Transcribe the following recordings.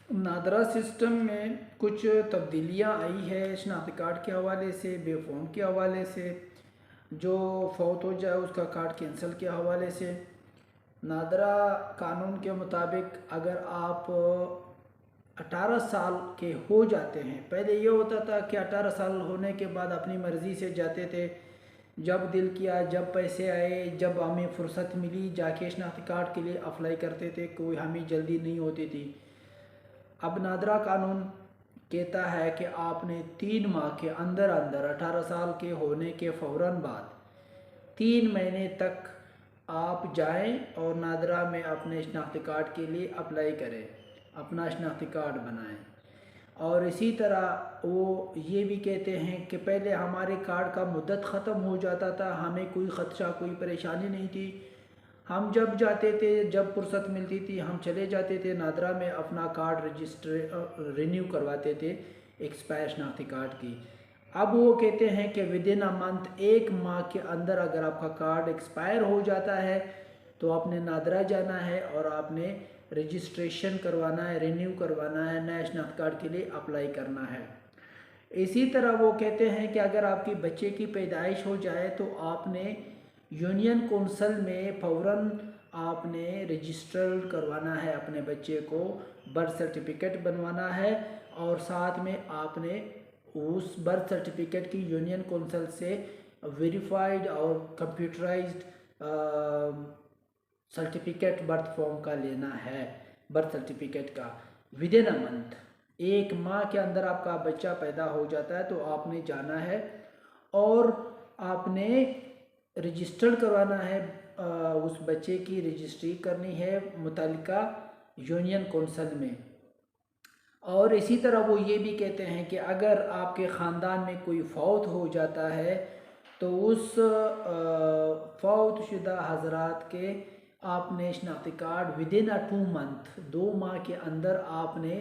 NADRA system में कुछ तब्दीलियाँ आई है शनाख्ती कार्ड के हवाले से, बेफोन के हवाले से, जो फौत हो जाए उसका कार्ड कैंसिल के हवाले से। नादरा कानून के मुताबिक अगर आप 18 साल के हो जाते हैं, पहले ये होता था कि 18 साल होने के बाद अपनी मर्ज़ी से जाते थे, जब दिल किया, जब पैसे आए, जब हमें फ़ुर्सत मिली जाके शनाख्ती कार्ड के लिए अप्लाई करते थे, कोई हमें जल्दी नहीं होती थी। अब नादरा कानून कहता है कि आपने 3 माह के अंदर अंदर 18 साल के होने के फ़ौरन बाद 3 महीने तक आप जाएं और नादरा में अपने शनाख्ती कार्ड के लिए अप्लाई करें, अपना शनाख्ती कार्ड बनाएं। और इसी तरह वो ये भी कहते हैं कि पहले हमारे कार्ड का मुद्दत ख़त्म हो जाता था, हमें कोई ख़दशा, कोई परेशानी नहीं थी। हम जब जाते थे, जब फुर्सत मिलती थी, हम चले जाते थे नादरा में, अपना कार्ड रिन्यू करवाते थे एक्सपायर शनाख्ती कार्ड की। अब वो कहते हैं कि विद इन अ मंथ, 1 माह के अंदर अगर आपका कार्ड एक्सपायर हो जाता है तो आपने नादरा जाना है और आपने रजिस्ट्रेशन करवाना है, रिन्यू करवाना है, नया शनाख्ती कार्ड के लिए अप्लाई करना है। इसी तरह वो कहते हैं कि अगर आपकी बच्चे की पैदाइश हो जाए तो आपने यूनियन कौंसिल में फ़ौरन आपने रजिस्टर करवाना है अपने बच्चे को, बर्थ सर्टिफिकेट बनवाना है और साथ में आपने उस बर्थ सर्टिफिकेट की यूनियन कौंसिल से वेरीफाइड और कंप्यूटराइज्ड सर्टिफिकेट बर्थ फॉर्म का लेना है, बर्थ सर्टिफिकेट का। विद इन अ मंथ, 1 माह के अंदर आपका बच्चा पैदा हो जाता है तो आपने जाना है और आपने रजिस्टर करवाना है, उस बच्चे की रजिस्ट्री करनी है मुतल्लिका यूनियन कौंसिल में। और इसी तरह वो ये भी कहते हैं कि अगर आपके ख़ानदान में कोई फौत हो जाता है तो उस फौत शुदा हज़रात के आपने शनाख्ती card within a 2 month, 2 माह के अंदर आपने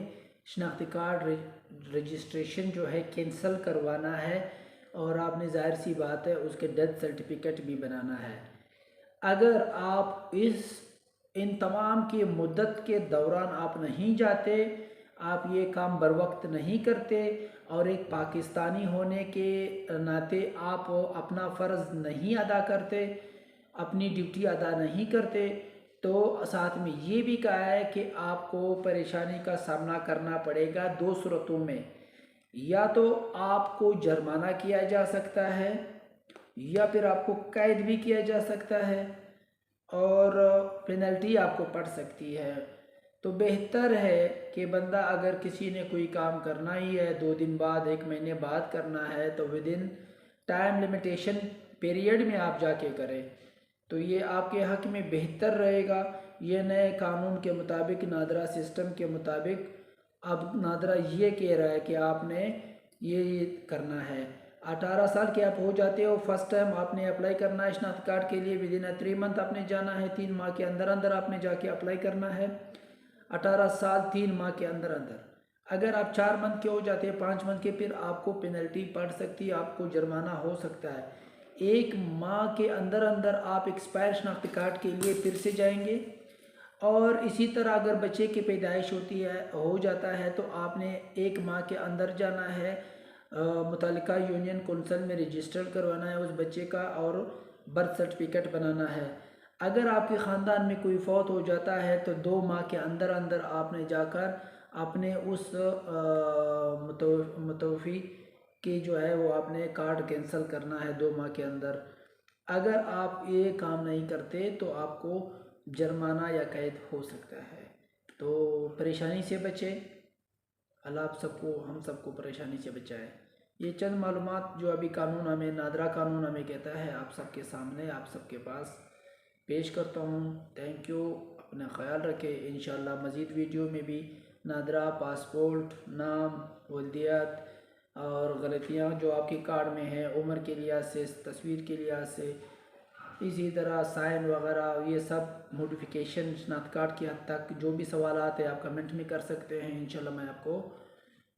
शनाख्ती कार्ड रजिस्ट्रेशन जो है कैंसिल करवाना है और आपने ज़ाहिर सी बात है उसके डेथ सर्टिफिकेट भी बनाना है। अगर आप इन तमाम की मुद्दत के दौरान आप नहीं जाते, आप ये काम बर वक्त नहीं करते और एक पाकिस्तानी होने के नाते आप अपना फ़र्ज़ नहीं अदा करते, अपनी ड्यूटी अदा नहीं करते, तो साथ में ये भी कहा है कि आपको परेशानी का सामना करना पड़ेगा 2 सूरतों में। या तो आपको जुर्माना किया जा सकता है या फिर आपको कैद भी किया जा सकता है और पेनल्टी आपको पड़ सकती है। तो बेहतर है कि बंदा अगर किसी ने कोई काम करना ही है 2 दिन बाद, 1 महीने बाद करना है तो with in time limitation period में आप जाके करें, तो ये आपके हक़ में बेहतर रहेगा। ये नए कानून के मुताबिक, नादरा सिस्टम के मुताबिक अब नादरा ये कह रहा है कि आपने ये करना है। 18 साल के आप हो जाते हो, फर्स्ट टाइम आपने अप्लाई करना है शनाख्ती कार्ड के लिए, विद इन 3 मंथ आपने जाना है, 3 माह के अंदर अंदर आपने जाके अप्लाई करना है। 18 साल 3 माह के अंदर अंदर। अगर आप 4 मंथ के हो जाते हैं, 5 मंथ के, फिर आपको पेनल्टी पड़ सकती है, आपको जुर्माना हो सकता है। 1 माह के अंदर अंदर आप एक्सपायर शनाख्ती कार्ड के लिए फिर से जाएंगे। और इसी तरह अगर बच्चे की पैदाइश होती है, हो जाता है, तो आपने 1 माह के अंदर जाना है, मुतल्लिका यूनियन कौंसिल में रजिस्टर करवाना है उस बच्चे का और बर्थ सर्टिफिकेट बनाना है। अगर आपके ख़ानदान में कोई फौत हो जाता है तो 2 माह के अंदर अंदर आपने जाकर अपने उस मुतवफ़ी की जो है वो आपने कार्ड कैंसिल करना है 2 माह के अंदर। अगर आप ये काम नहीं करते तो आपको जुर्माना या कैद हो सकता है। तो परेशानी से बचें, अल्लाह आप सबको, हम सबको परेशानी से बचाए। ये चंद मालूमात जो अभी कानून हमें, नादरा कानून हमें कहता है, आप सबके सामने, आप सबके पास पेश करता हूँ। थैंक यू, अपना ख्याल रखें। इंशाल्लाह मज़ीद वीडियो में भी नादरा, पासपोर्ट, नाम, वल्दियत और गलतियाँ जो आपके कार्ड में हैं, उम्र के लिहाज से, तस्वीर के लिहाज से, इसी तरह साइन वगैरह, ये सब मॉडिफिकेशन शनाख्ती कार्ड की हद तक जो भी सवालात है आप कमेंट में कर सकते हैं। इंशाल्लाह मैं आपको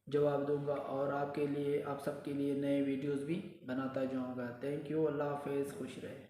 जवाब दूंगा और आपके लिए, आप सबके लिए नए वीडियोस भी बनाता जाऊंगा। थैंक यू, अल्लाह हाफ़िज़, खुश रहे।